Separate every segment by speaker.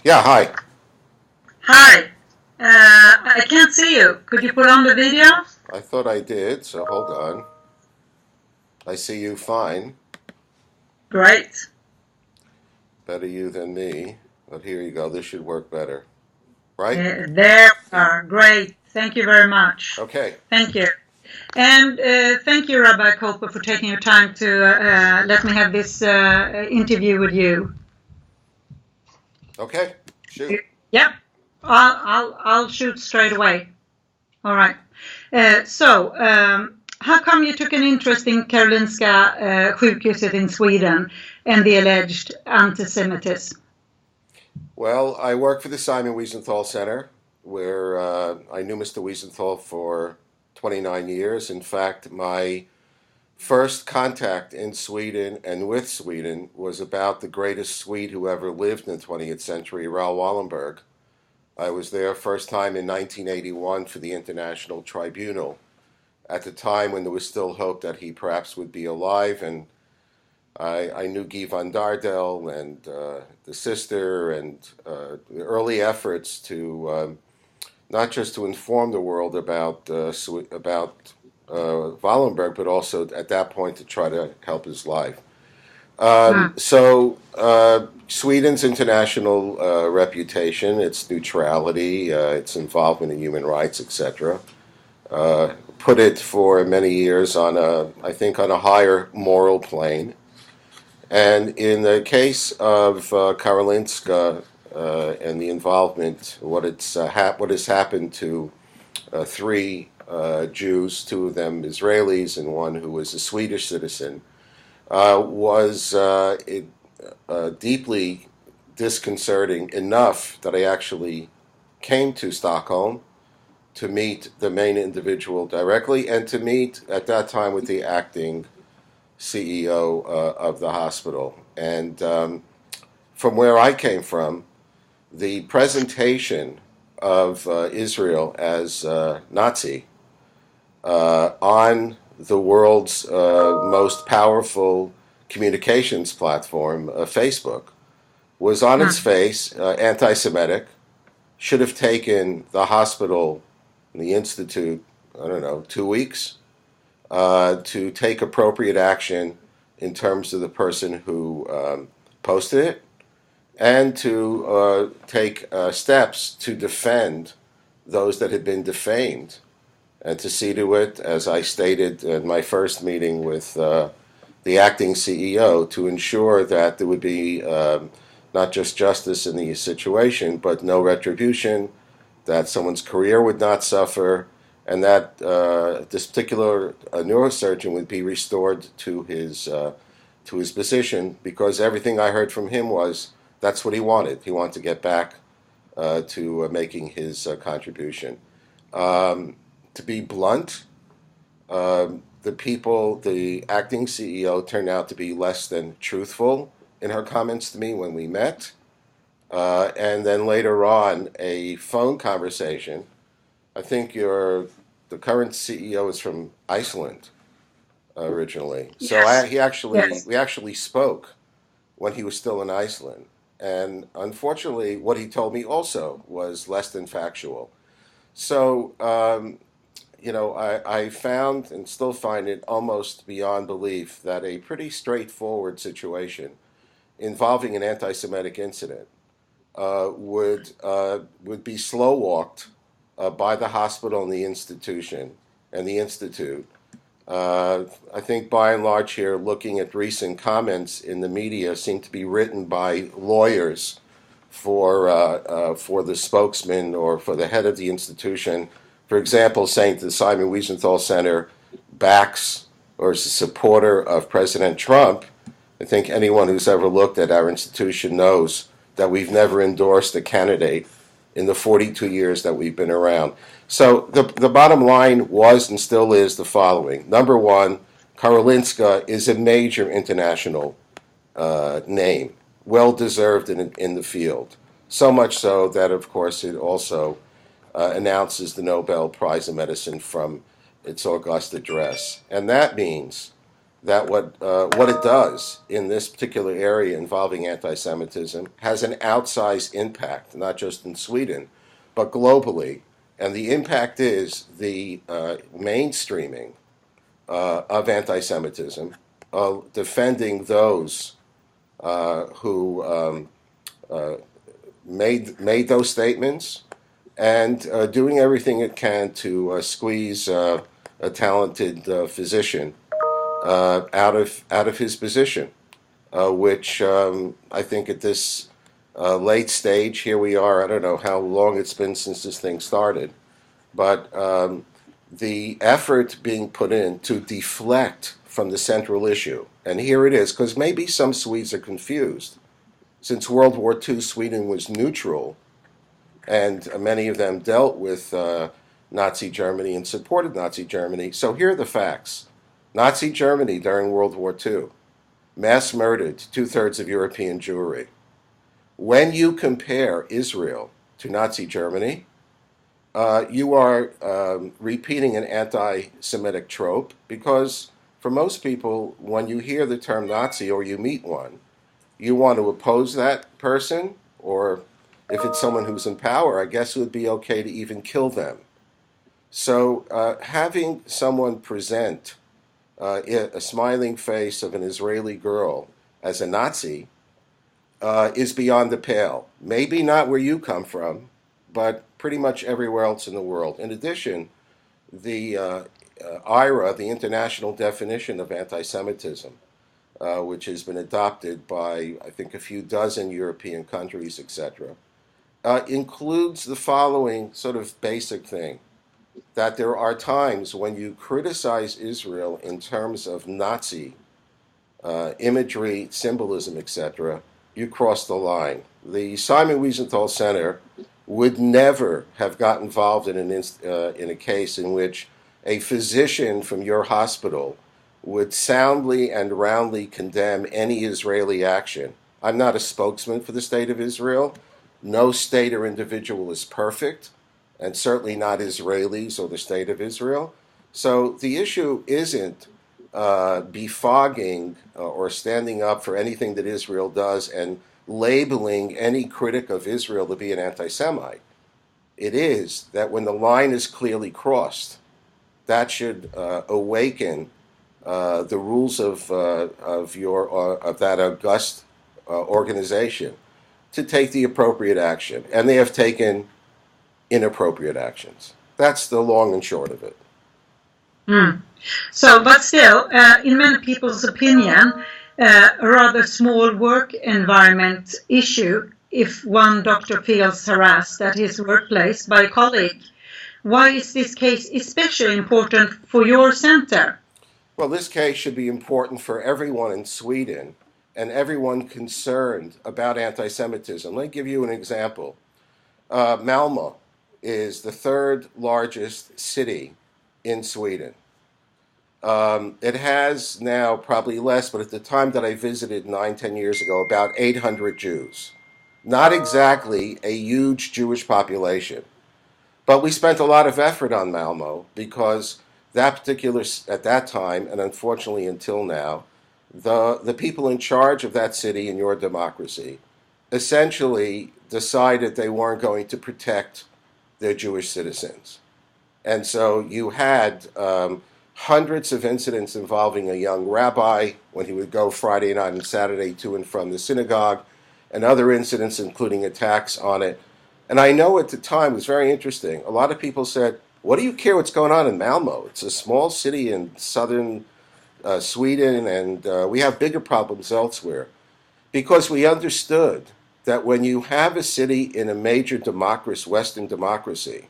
Speaker 1: Yeah, hi.
Speaker 2: Hi. I can't see you. Could you put on the video?
Speaker 1: I thought I did, so hold on. I see you fine.
Speaker 2: Great.
Speaker 1: Better you than me. But here you go. This should work better. Right?
Speaker 2: There we are. Great. Thank you very much.
Speaker 1: Okay.
Speaker 2: Thank you. And thank you, Rabbi Koper, for taking your time to let me have this interview with you.
Speaker 1: Okay. Shoot.
Speaker 2: Yeah, I'll shoot straight away. All right. How come you took an interest in Karolinska sjukhuset in Sweden and the alleged antisemitism?
Speaker 1: Well, I work for the Simon Wiesenthal Center, where I knew Mr. Wiesenthal for 29 years. In fact, my first contact in Sweden and with Sweden was about the greatest Swede who ever lived in the 20th century, Raoul Wallenberg. I was there first time in 1981 for the International Tribunal, at the time when there was still hope that he perhaps would be alive. And I knew Guy van Dardel and the sister and the early efforts to not just to inform the world about Wallenberg, but also at that point to try to help his life.
Speaker 2: Mm.
Speaker 1: Sweden's international reputation, its neutrality, its involvement in human rights, etc., put it for many years on I think, on a higher moral plane. And in the case of Karolinska and the involvement, what has happened to three Jews, two of them Israelis and one who was a Swedish citizen, was deeply disconcerting enough that I actually came to Stockholm to meet the main individual directly and to meet at that time with the acting CEO of the hospital. And from where I came from, the presentation of Israel as Nazi on the world's most powerful communications platform, Facebook, was on its
Speaker 2: Mm.
Speaker 1: face anti Semitic, should have taken the hospital and the institute, I don't know, 2 weeks to take appropriate action in terms of the person who posted it and to take steps to defend those that had been defamed and to see to it, as I stated in my first meeting with the acting CEO, to ensure that there would be not just justice in the situation, but no retribution, that someone's career would not suffer, and that this particular neurosurgeon would be restored to his position, because everything I heard from him was that's what he wanted. He wanted to get back to making his contribution. To be blunt, the acting CEO turned out to be less than truthful in her comments to me when we met. And then later on, a phone conversation. I think the current CEO is from Iceland originally. So
Speaker 2: Yes. Yes.
Speaker 1: we actually spoke when he was still in Iceland. And unfortunately, what he told me also was less than factual. So, I found and still find it almost beyond belief that a pretty straightforward situation involving an anti-Semitic incident would be slow walked by the hospital and the institution and the institute. I think by and large here, looking at recent comments in the media, seem to be written by lawyers for the spokesman or for the head of the institution. For example, saying the Simon Wiesenthal Center backs or is a supporter of President Trump. I think anyone who's ever looked at our institution knows that we've never endorsed a candidate in the 42 years that we've been around. So the bottom line was and still is the following. Number one, Karolinska is a major international name, well deserved in the field. So much so that, of course, it also announces the Nobel Prize in Medicine from its august address. And that means that what it does in this particular area involving anti-Semitism has an outsized impact, not just in Sweden, but globally. And the impact is the mainstreaming of anti-Semitism, defending those who made those statements, and doing everything it can to squeeze a talented physician out of his position, which I think at this late stage, here we are. I don't know how long it's been since this thing started, but the effort being put in to deflect from the central issue, and here it is, because maybe some Swedes are confused. Since World War II, Sweden was neutral, and many of them dealt with Nazi Germany and supported Nazi Germany. So here are the facts. Nazi Germany during World War II mass murdered 2/3 of European Jewry. When you compare Israel to Nazi Germany, you are repeating an anti-Semitic trope, because for most people, when you hear the term Nazi or you meet one, you want to oppose that person, or if it's someone who's in power, I guess it would be okay to even kill them. So having someone present a smiling face of an Israeli girl as a Nazi is beyond the pale. Maybe not where you come from, but pretty much everywhere else in the world. In addition, the IRA, the international definition of anti-Semitism, which has been adopted by, I think, a few dozen European countries, etc., includes the following sort of basic thing: that there are times when you criticize Israel in terms of Nazi imagery, symbolism, etc., you cross the line. The Simon Wiesenthal Center would never have got involved in a case in which a physician from your hospital would soundly and roundly condemn any Israeli action. I'm not a spokesman for the state of Israel. No state or individual is perfect, and certainly not Israelis or the state of Israel. So the issue isn't befogging or standing up for anything that Israel does and labeling any critic of Israel to be an anti-Semite. It is that when the line is clearly crossed, that should awaken the rules of that august organization to take the appropriate action, and they have taken inappropriate actions. That's the long and short of it.
Speaker 2: So, but still, in many people's opinion, a rather small work environment issue if one doctor feels harassed at his workplace by a colleague. Why is this case especially important for your center?
Speaker 1: Well, this case should be important for everyone in Sweden and everyone concerned about anti-Semitism. Let me give you an example. Malmö is the third largest city in Sweden. It has now probably less, but at the time that I visited 9-10 years ago, about 800 Jews. Not exactly a huge Jewish population. But we spent a lot of effort on Malmö because at that time, and unfortunately until now, the people in charge of that city in your democracy essentially decided they weren't going to protect their Jewish citizens. And so you had hundreds of incidents involving a young rabbi when he would go Friday night and Saturday to and from the synagogue, and other incidents including attacks on it. And I know at the time, it was very interesting, a lot of people said, what do you care what's going on in Malmö? It's a small city in southern Sweden, and we have bigger problems elsewhere. Because we understood that when you have a city in a major democracy, Western democracy,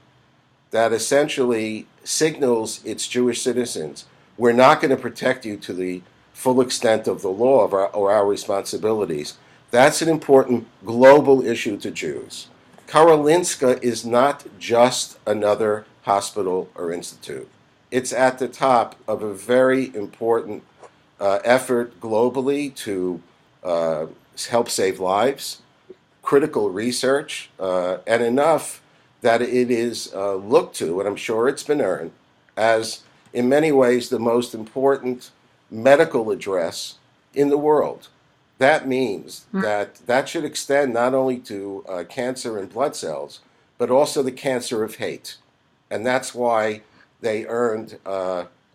Speaker 1: that essentially signals its Jewish citizens, we're not going to protect you to the full extent of the law or our responsibilities. That's an important global issue to Jews. Karolinska is not just another hospital or institute. It's at the top of a very important effort globally to help save lives, critical research, and enough that it is looked to, and I'm sure it's been earned, as in many ways the most important medical address in the world. That means that should extend not only to cancer in blood cells, but also the cancer of hate. And that's why they earned,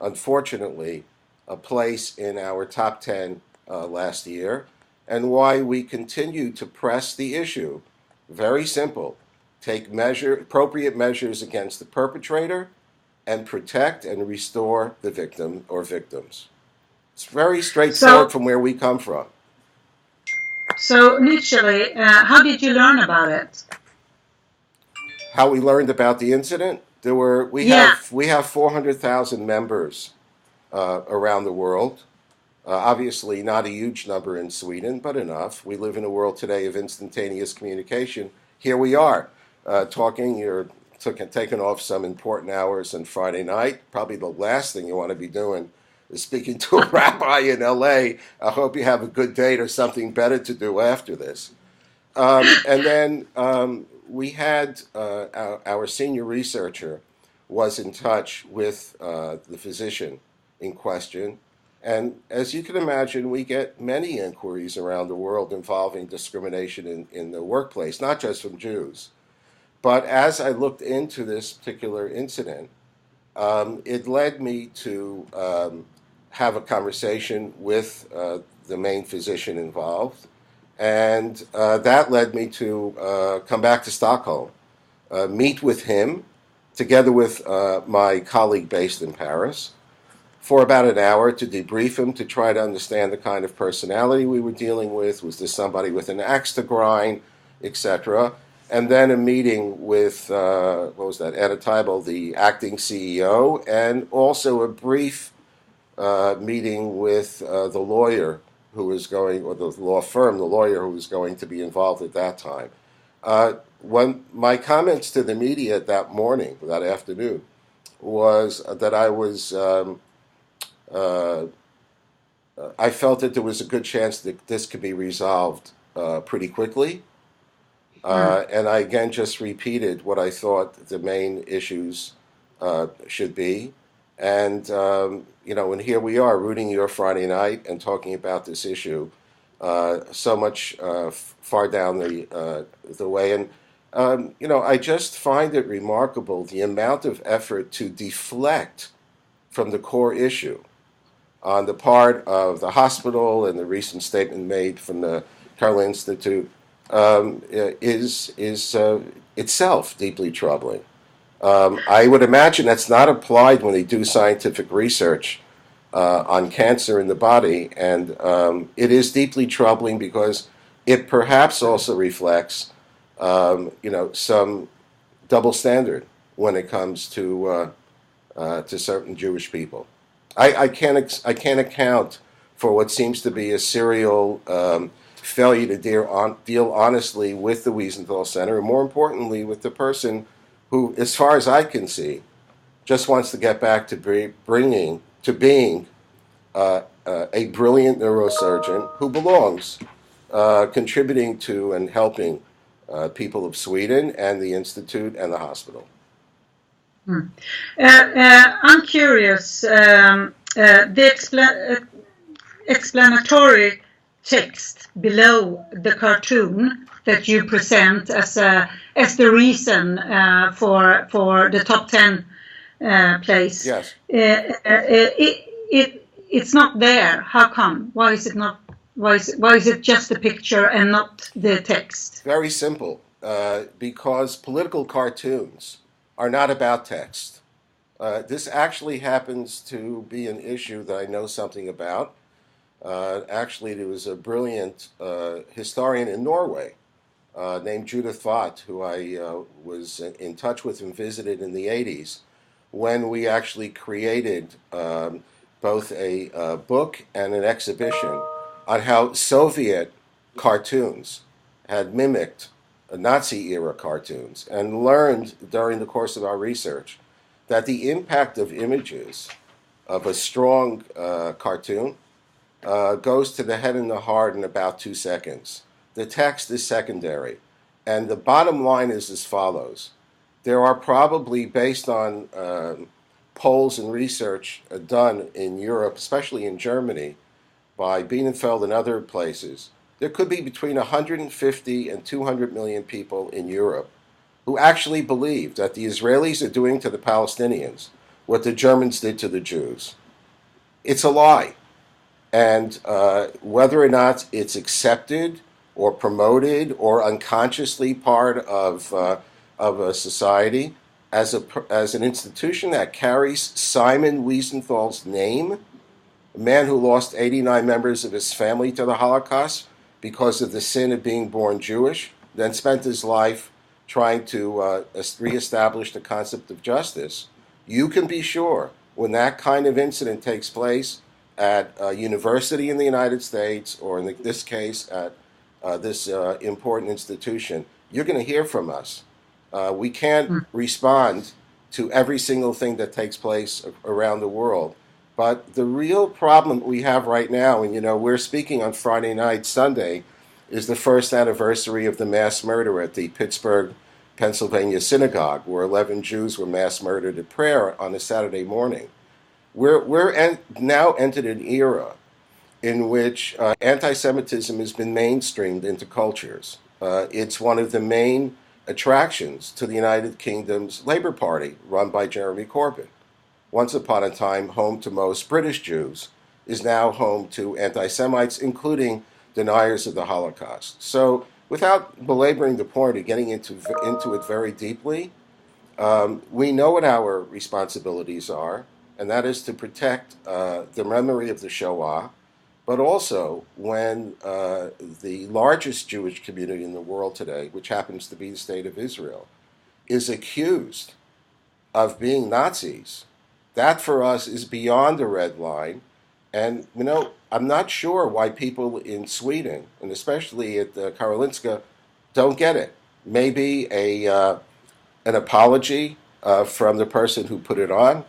Speaker 1: unfortunately, a place in our top 10 last year, and why we continue to press the issue. Very simple. Take appropriate measures against the perpetrator and protect and restore the victim or victims. It's very straightforward from where we come from.
Speaker 2: So initially, how did you learn about it?
Speaker 1: How we learned about the incident? We have 400,000 members around the world. Obviously, not a huge number in Sweden, but enough. We live in a world today of instantaneous communication. Here we are talking. You're taking off some important hours on Friday night. Probably the last thing you want to be doing is speaking to a rabbi in L.A. I hope you have a good date or something better to do after this. And then we had our senior researcher was in touch with the physician in question. And as you can imagine, we get many inquiries around the world involving discrimination in the workplace, not just from Jews. But as I looked into this particular incident, it led me to have a conversation with the main physician involved. And that led me to come back to Stockholm, meet with him, together with my colleague based in Paris, for about an hour to debrief him, to try to understand the kind of personality we were dealing with. Was this somebody with an axe to grind, etc.? And then a meeting with, Anna Teibel, the acting CEO, and also a brief meeting with the lawyer who was going, or the law firm, the lawyer who was going to be involved at that time. When my comments to the media that morning, that afternoon, was that I felt that there was a good chance that this could be resolved pretty quickly. And I again just repeated what I thought the main issues should be. And, and here we are rooting your Friday night and talking about this issue so much far down the way. And, I just find it remarkable the amount of effort to deflect from the core issue on the part of the hospital, and the recent statement made from the Karolinska Institute is itself deeply troubling. I would imagine that's not applied when they do scientific research on cancer in the body, and it is deeply troubling because it perhaps also reflects, some double standard when it comes to certain Jewish people. I can't account for what seems to be a serial failure to deal honestly with the Wiesenthal Center, and more importantly, with the person who, as far as I can see, just wants to get back to being a brilliant neurosurgeon who belongs contributing to and helping people of Sweden and the Institute and the hospital.
Speaker 2: I'm curious, the explanatory text below the cartoon that you present as the reason for the top 10 place.
Speaker 1: Yes.
Speaker 2: It's not there. How come? Why is it not? Why is it just a picture and not the text?
Speaker 1: Very simple. Because political cartoons are not about text. This actually happens to be an issue that I know something about. Actually, there was a brilliant historian in Norway named Judith Vaught, who I was in touch with and visited in the 80s, when we actually created both a book and an exhibition on how Soviet cartoons had mimicked Nazi-era cartoons, and learned during the course of our research that the impact of images of a strong cartoon goes to the head and the heart in about 2 seconds. The text is secondary. And the bottom line is as follows. There are probably, based on polls and research done in Europe, especially in Germany, by Bienenfeld and other places, there could be between 150 and 200 million people in Europe who actually believe that the Israelis are doing to the Palestinians what the Germans did to the Jews. It's a lie. And whether or not it's accepted or promoted or unconsciously part of a society, as an institution that carries Simon Wiesenthal's name, a man who lost 89 members of his family to the Holocaust because of the sin of being born Jewish, then spent his life trying to reestablish the concept of justice, you can be sure when that kind of incident takes place at a university in the United States, or in this case at this important institution, you're going to hear from us. We can't respond to every single thing that takes place around the world. But the real problem we have right now, and we're speaking on Friday night, Sunday, is the first anniversary of the mass murder at the Pittsburgh, Pennsylvania synagogue, where 11 Jews were mass murdered at prayer on a Saturday morning. We're now entered an era in which anti-Semitism has been mainstreamed into cultures. It's one of the main attractions to the United Kingdom's Labour Party, run by Jeremy Corbyn. Once upon a time home to most British Jews, is now home to anti-Semites, including deniers of the Holocaust. So, without belaboring the point or getting into it very deeply, we know what our responsibilities are, and that is to protect the memory of the Shoah, but also when the largest Jewish community in the world today, which happens to be the State of Israel, is accused of being Nazis. That for us is beyond a red line. And, I'm not sure why people in Sweden, and especially at Karolinska, don't get it. Maybe an apology from the person who put it on,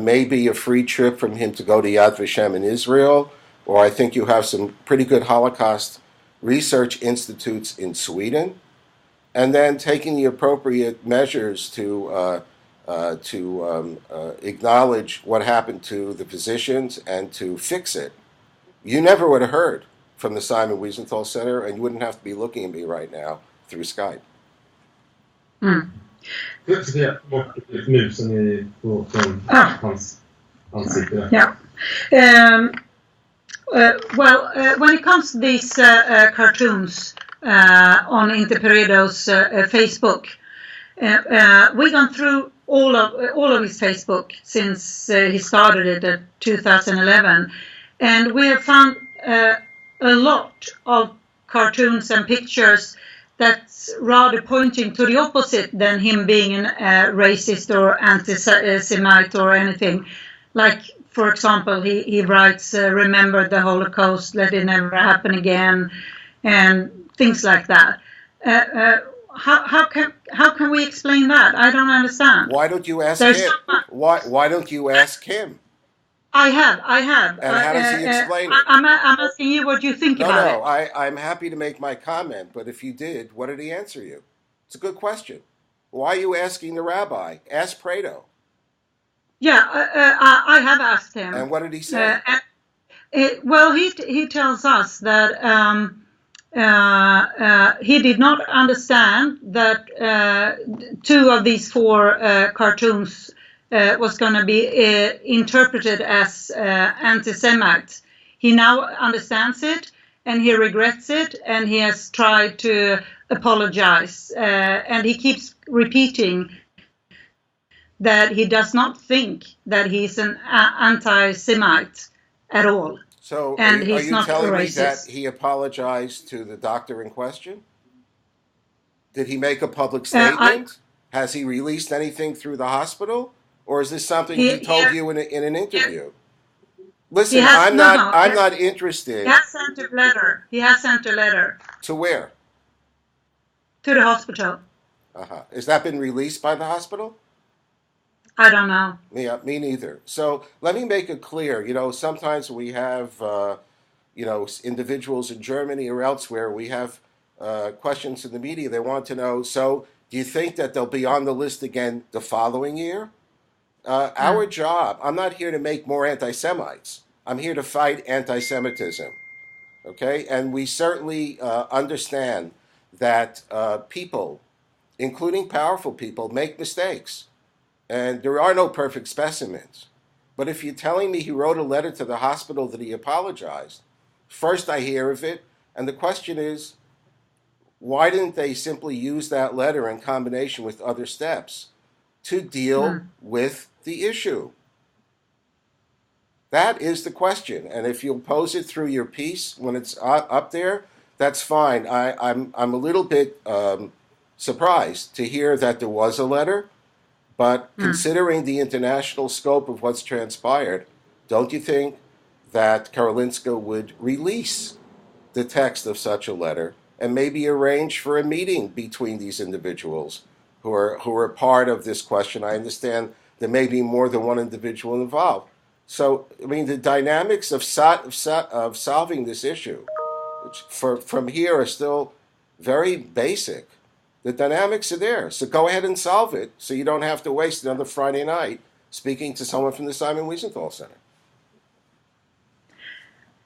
Speaker 1: maybe a free trip from him to go to Yad Vashem in Israel, or I think you have some pretty good Holocaust research institutes in Sweden, and then taking the appropriate measures to acknowledge what happened to the physicians and to fix it. You never would have heard from the Simon Wiesenthal Center, and you wouldn't have to be looking at me right now through Skype.
Speaker 3: Sophia, bort musen från hans ansikte.
Speaker 2: Yeah. When it comes to these cartoons on Interperiodo's Facebook, we've gone through all of his Facebook since he started it in 2011, and we have found a lot of cartoons and pictures that's rather pointing to the opposite than him being a racist or anti-Semite or anything. Like, for example, he writes, remember the Holocaust, let it never happen again, and things like that. How can we explain that? I don't understand.
Speaker 1: Why don't you ask him? Why don't you ask him?
Speaker 2: I have.
Speaker 1: And how does he explain it?
Speaker 2: I'm asking you what you think about it.
Speaker 1: No, I'm happy to make my comment, but if you did, what did he answer you? It's a good question. Why are you asking the rabbi? Ask Prado.
Speaker 2: Yeah, I have asked him.
Speaker 1: And what did he say?
Speaker 2: He tells us that he did not understand that 2 of these 4 cartoons was going to be interpreted as anti-Semite. He now understands it, and he regrets it, and he has tried to apologize. And he keeps repeating that he does not think that he's an anti-Semite at all.
Speaker 1: So
Speaker 2: and
Speaker 1: are
Speaker 2: he's
Speaker 1: you
Speaker 2: not
Speaker 1: telling me
Speaker 2: racist.
Speaker 1: that he apologized to the doctor in question? Did he make a public statement? Has he released anything through the hospital? Or is this something he told you in an interview? Listen, I'm not interested.
Speaker 2: He has sent a letter.
Speaker 1: To where?
Speaker 2: To the hospital.
Speaker 1: Has that been released by the hospital?
Speaker 2: I don't know.
Speaker 1: Yeah, me neither. So let me make it clear. Sometimes we have, individuals in Germany or elsewhere, we have questions in the media. They want to know, so do you think that they'll be on the list again the following year? Our job, I'm not here to make more anti-Semites. I'm here to fight anti-Semitism. Okay? And we certainly understand that people, including powerful people, make mistakes. And there are no perfect specimens. But if you're telling me he wrote a letter to the hospital that he apologized, first I hear of it, and the question is, why didn't they simply use that letter in combination with other steps to deal with the issue? That is the question. And if you'll pose it through your piece when it's up there, that's fine. I'm a little bit surprised to hear that there was a letter, but considering the international scope of what's transpired, don't you think that Karolinska would release the text of such a letter and maybe arrange for a meeting between these individuals who are part of this question? I understand there may be more than one individual involved. So, I mean, the dynamics of solving this issue, which from here are still very basic. The dynamics are there. So go ahead and solve it so you don't have to waste another Friday night speaking to someone from the Simon Wiesenthal Center.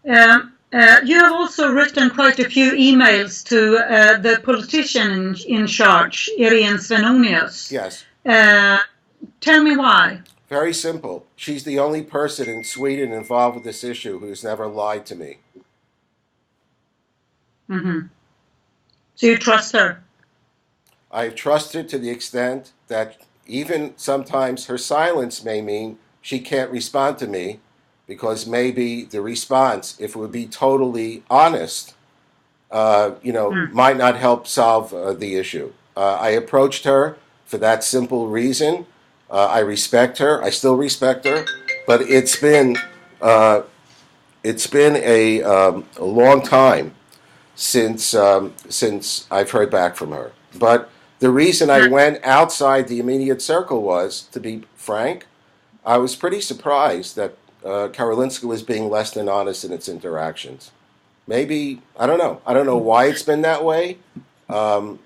Speaker 2: You have also written quite a few emails to the politician in charge, Irene Svenonius.
Speaker 1: Yes.
Speaker 2: Tell me why.
Speaker 1: Very simple. She's the only person in Sweden involved with this issue who's never lied to me.
Speaker 2: So you trust her?
Speaker 1: I trust her to the extent that even sometimes her silence may mean she can't respond to me, because maybe the response, if it would be totally honest, might not help solve the issue. I approached her for that simple reason. I respect her. I still respect her, but it's been a long time since I've heard back from her. But the reason I went outside the immediate circle was, to be frank, I was pretty surprised that Karolinska was being less than honest in its interactions. Maybe, I don't know. I don't know why it's been that way. And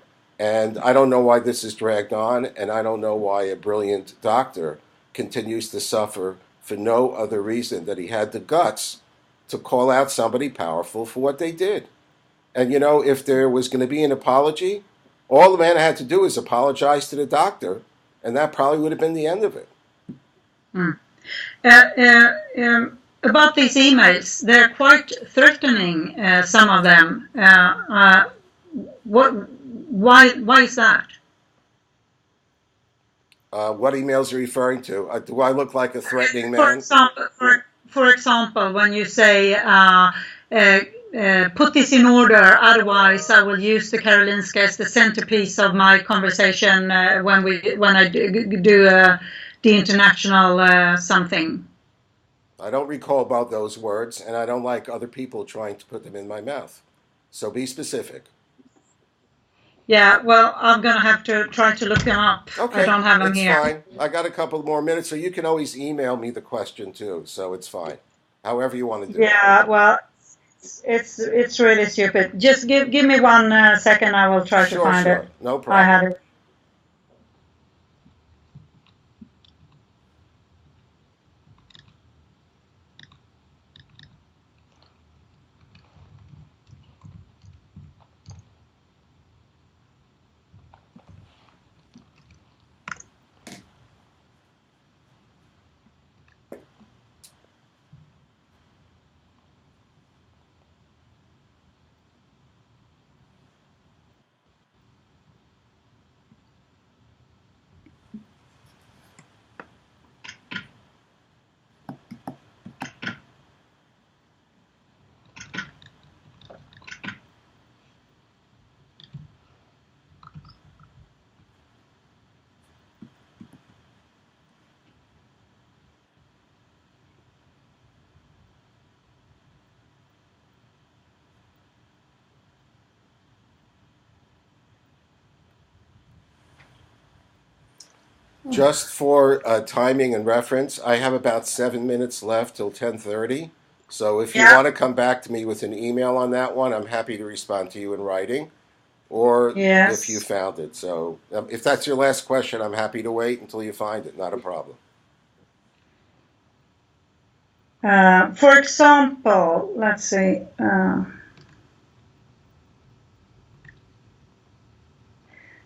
Speaker 1: I don't know why this is dragged on. And I don't know why a brilliant doctor continues to suffer for no other reason that he had the guts to call out somebody powerful for what they did. And, if there was going to be an apology, all the man had to do is apologize to the doctor, and that probably would have been the end of it.
Speaker 2: About these emails, they're quite threatening, some of them. Why is that?
Speaker 1: What emails are you referring to? Do I look like a threatening man?
Speaker 2: For example, when you say, put this in order, otherwise I will use the Karolinska as the centerpiece of my conversation when I do the international something.
Speaker 1: I don't recall about those words, and I don't like other people trying to put them in my mouth. So be specific.
Speaker 2: Yeah, well, I'm going to have to try to look them up.
Speaker 1: Okay,
Speaker 2: I don't have them here.
Speaker 1: Fine. I got a couple more minutes, so you can always email me the question too, so it's fine. However you want to do it.
Speaker 2: Yeah, well, it's really stupid. Just give me 1 second, I will try to find it.
Speaker 1: No problem.
Speaker 2: I had it.
Speaker 1: Just for timing and reference, I have about 7 minutes left till 10:30. So if you want to come back to me with an email on that one, I'm happy to respond to you in writing, or if you found it. So if that's your last question, I'm happy to wait until you find it. Not a problem.
Speaker 2: For example, let's see.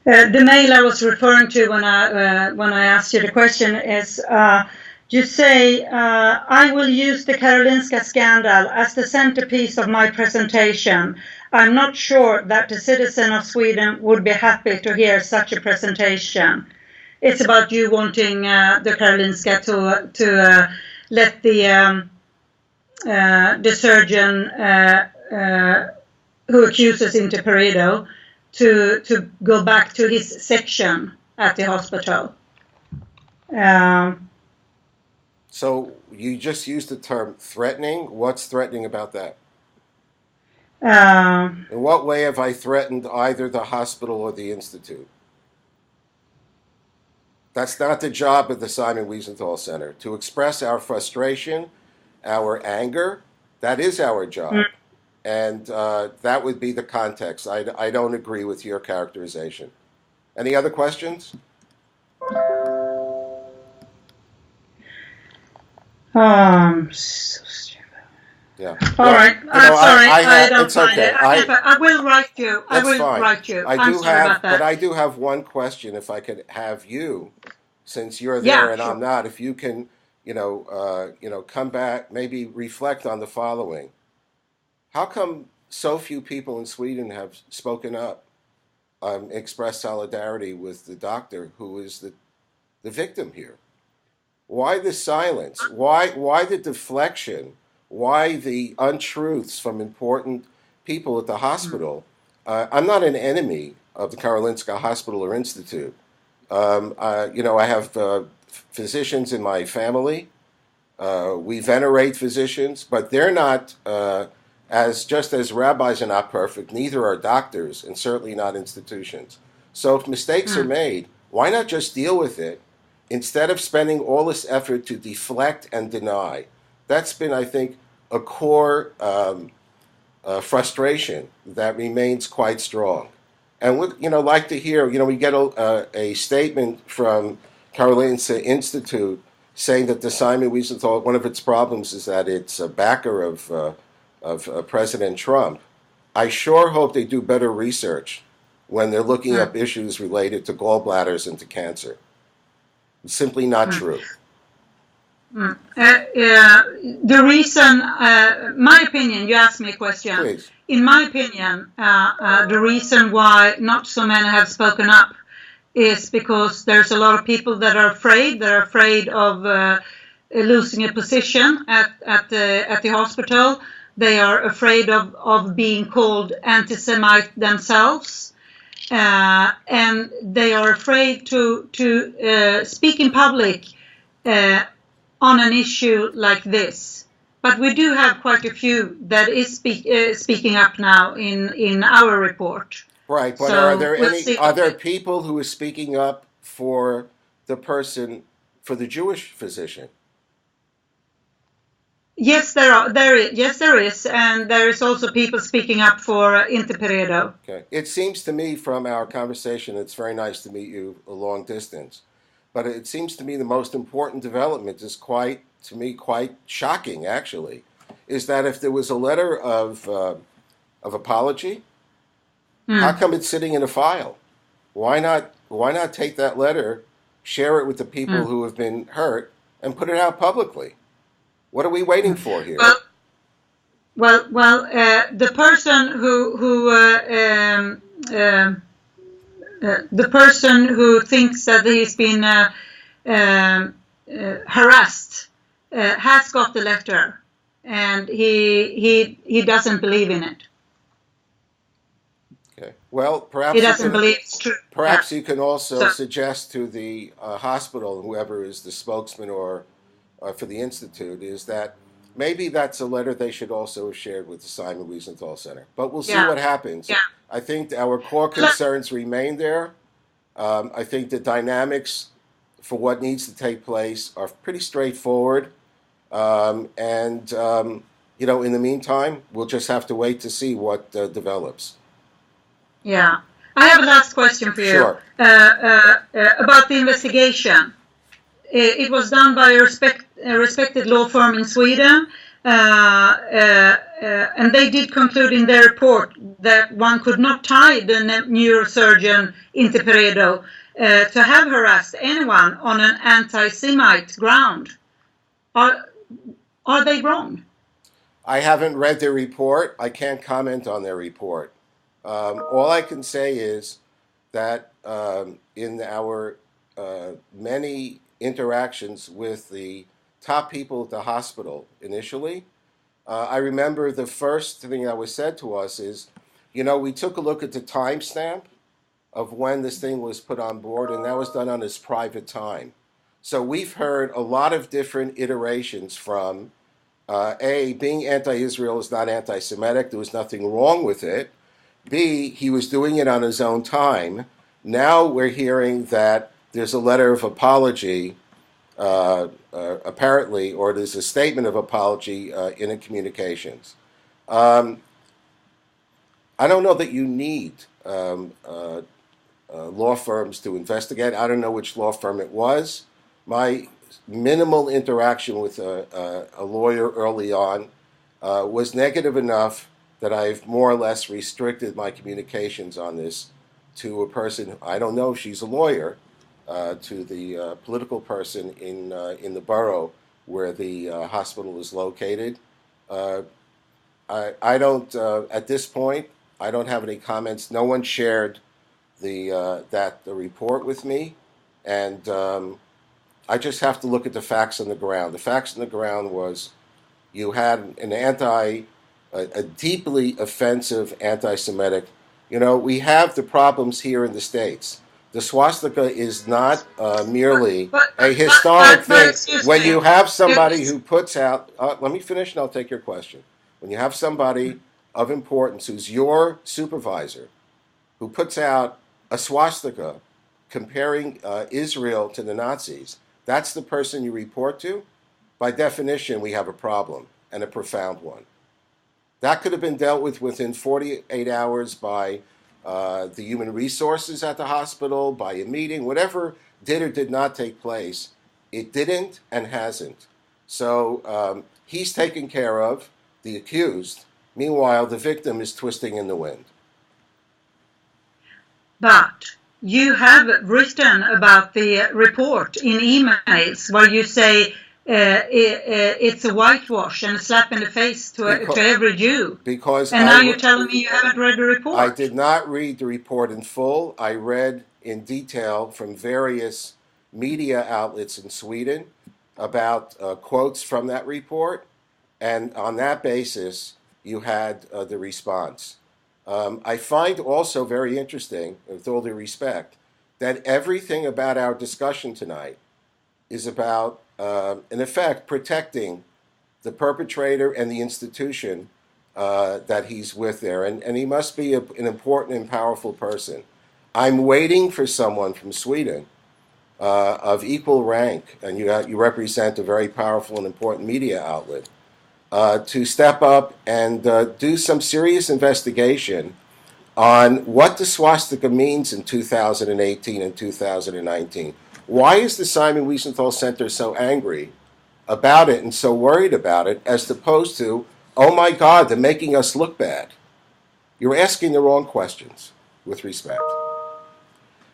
Speaker 2: The mail I was referring to when I asked you the question is, you say, I will use the Karolinska scandal as the centerpiece of my presentation. I'm not sure that the citizen of Sweden would be happy to hear such a presentation. It's about you wanting the Karolinska to let the surgeon who accuses Interperedo to go back to his section at the hospital.
Speaker 1: So you just used the term threatening. What's threatening about that? In what way have I threatened either the hospital or the institute? That's not the job of the Simon Wiesenthal Center. To express our frustration, our anger, that is our job. And that would be the context. I don't agree with your characterization. Any other questions?
Speaker 2: So stupid.
Speaker 1: Yeah.
Speaker 2: All right. I'm sorry. I don't
Speaker 1: it's okay.
Speaker 2: I will write you.
Speaker 1: That's
Speaker 2: I will
Speaker 1: fine.
Speaker 2: write you.
Speaker 1: I'm
Speaker 2: sorry about that.
Speaker 1: But I do have one question. If I could have you, since you're there and
Speaker 2: sure.
Speaker 1: I'm not, if you can, come back, maybe reflect on the following. How come so few people in Sweden have spoken up, expressed solidarity with the doctor who is the victim here? Why the silence? Why the deflection? Why the untruths from important people at the hospital? I'm not an enemy of the Karolinska Hospital or Institute. I have physicians in my family. We venerate physicians, but they're not, just as rabbis are not perfect, neither are doctors, and certainly not institutions. So if mistakes are made, why not just deal with it instead of spending all this effort to deflect and deny? That's been, I think, a core frustration that remains quite strong. And we'd, like to hear, we get a statement from Karolinska Institute saying that the Simon Wiesenthal, one of its problems is that it's a backer of President Trump. I sure hope they do better research when they're looking up issues related to gallbladders and to cancer. It's simply not true.
Speaker 2: The reason, my opinion, you asked me a question.
Speaker 1: Please.
Speaker 2: In my opinion, the reason why not so many have spoken up is because there's a lot of people that are afraid. They're afraid of losing a position at the hospital. They are afraid of being called anti-Semite themselves. And they are afraid to speak in public on an issue like this. But we do have quite a few that is speaking up now in our report.
Speaker 1: Right, but
Speaker 2: So
Speaker 1: are there people who are speaking up for the Jewish physician?
Speaker 2: Yes, there is, and there is also people speaking up for Interperedo.
Speaker 1: Okay. It seems to me from our conversation, it's very nice to meet you a long distance, but it seems to me the most important development is quite shocking, actually, is that if there was a letter of apology, how come it's sitting in a file? Why not take that letter, share it with the people who have been hurt, and put it out publicly? What are we waiting for here?
Speaker 2: Well, the person who thinks that he's been harassed has got the letter, and he doesn't believe in it.
Speaker 1: Okay. Well, perhaps
Speaker 2: he doesn't believe it's true.
Speaker 1: Perhaps you can also suggest to the hospital, whoever is the spokesman or for the institute, is that maybe that's a letter they should also have shared with the Simon Wiesenthal Center. But we'll see what happens.
Speaker 2: Yeah.
Speaker 1: I think our core concerns remain there. I think the dynamics for what needs to take place are pretty straightforward. In the meantime, we'll just have to wait to see what develops.
Speaker 2: Yeah. I have a last question for you.
Speaker 1: Sure.
Speaker 2: About the investigation. it was done by a respected law firm in Sweden, and they did conclude in their report that one could not tie the neurosurgeon Interperedo to have harassed anyone on an anti-Semite ground. Are they wrong?
Speaker 1: I haven't read their report. I can't comment on their report. All I can say is that in our many interactions with the top people at the hospital initially, I remember the first thing that was said to us is, you know, we took a look at the timestamp of when this thing was put on board, and that was done on his private time. So we've heard a lot of different iterations from, A, being anti-Israel is not anti-Semitic, there was nothing wrong with it. B, he was doing it on his own time. Now we're hearing that there's a letter of apology, apparently, or there's a statement of apology in the communications. I don't know that you need law firms to investigate. I don't know which law firm it was. My minimal interaction with a lawyer early on was negative enough that I've more or less restricted my communications on this to a person, I don't know if she's a lawyer, to the political person in the borough where the hospital is located. I don't, at this point, I don't have any comments. No one shared the report with me, and I just have to look at the facts on the ground. The facts on the ground was you had a deeply offensive anti-Semitic. You know, we have the problems here in the States. The swastika is not merely a historic thing. When you have somebody who puts out, let me finish and I'll take your question. When you have somebody of importance who's your supervisor, who puts out a swastika comparing Israel to the Nazis, that's the person you report to. By definition, we have a problem, and a profound one. That could have been dealt with within 48 hours by the human resources at the hospital, by a meeting, whatever did or did not take place. It didn't and hasn't. So he's taken care of, the accused. Meanwhile, the victim is twisting in the wind.
Speaker 2: But you have written about the report in emails where you say it's a whitewash and a slap in the face to every Jew. And now you're telling me you haven't read the report.
Speaker 1: I did not read the report in full. I read in detail from various media outlets in Sweden about quotes from that report. And on that basis, you had the response. I find also very interesting, with all due respect, that everything about our discussion tonight is about, in effect, protecting the perpetrator and the institution that he's with there. And he must be an important and powerful person. I'm waiting for someone from Sweden of equal rank, and you represent a very powerful and important media outlet, to step up and do some serious investigation on what the swastika means in 2018 and 2019. Why is the Simon Wiesenthal Center so angry about it and so worried about it, as opposed to, oh my God, they're making us look bad? You're asking the wrong questions, with respect.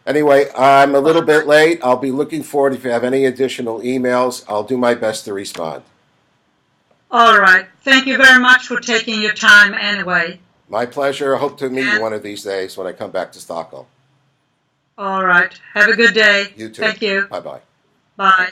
Speaker 1: Anyway, I'm a little bit late. I'll be looking forward, if you have any additional emails, I'll do my best to respond.
Speaker 2: All right. Thank you very much for taking your time anyway.
Speaker 1: My pleasure. I hope to meet you one of these days when I come back to Stockholm.
Speaker 2: All right. Have a good day.
Speaker 1: You too.
Speaker 2: Thank you.
Speaker 1: Bye-bye.
Speaker 2: Bye.